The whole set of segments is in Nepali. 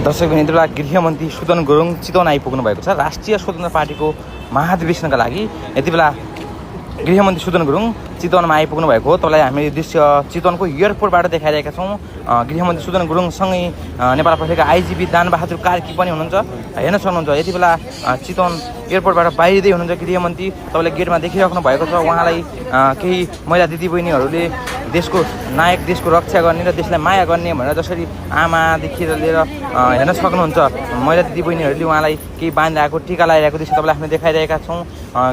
दर्शक यति बेला गृहमन्त्री सुदन गुरुङ चितवन आइपुग्नु भएको छ। राष्ट्रिय स्वतन्त्र पार्टीको महाधिवेशनका लागि यति बेला गृहमन्त्री सुदन गुरुङ चितवनमा आइपुग्नु भएको हो। तपाईँलाई हामी दृश्य चितवनको एयरपोर्टबाट देखाइरहेका छौँ। गृहमन्त्री सुदन गुरुङसँगै नेपाल प्रहरीका आइजिपी दानबहादुर कार्की पनि हुनुहुन्छ, हेर्न सक्नुहुन्छ। यति बेला चितवन एयरपोर्टबाट बाहिरिँदै हुनुहुन्छ गृहमन्त्री। तपाईँले गेटमा देखिराख्नु भएको छ। उहाँलाई केही महिला दिदीबहिनीहरूले देशको नायक, देशको रक्षा गर्ने र देशलाई माया गर्ने भनेर जसरी आमादेखि लिएर हेर्न सक्नुहुन्छ। महिला दिदीबहिनीहरूले उहाँलाई केही बाँधिरहेको, टिका लगाइरहेको दृश्य तपाईँलाई हामीले देखाइरहेका छौँ।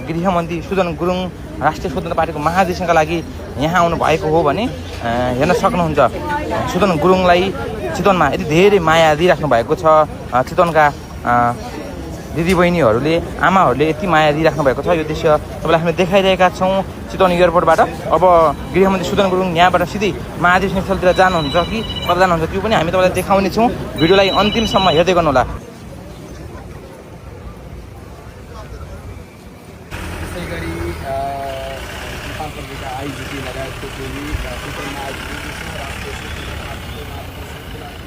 गृहमन्त्री सुदन गुरुङ राष्ट्रिय स्वतन्त्र पार्टीको महाधिवेशनका लागि यहाँ आउनु भएको हो भने हेर्न सक्नुहुन्छ। सुदन गुरुङलाई चितवनमा यति धेरै माया दिइराख्नु भएको छ। चितवनका दिदीबहिनीहरूले, आमाहरूले यति माया दिइराख्नु भएको छ। यो दृश्य तपाईँलाई हामीले देखाइरहेका छौँ चितवन एयरपोर्टबाट। अब गृहमन्त्री सुदन गुरुङ यहाँबाट सिधै महाधिवेशन स्थलतिर जानुहुन्छ कि कता जानुहुन्छ त्यो पनि हामी तपाईँलाई देखाउनेछौँ। भिडियोलाई अन्तिमसम्म हेर्दै गर्नुहोला। आइजिपी लगायतको टोली चितवनमा आइपुगेको छ। राष्ट्रिय स्वतन्त्र पार्टीको महाधिवेशनको लागि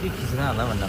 के खिच्न होला भन्दा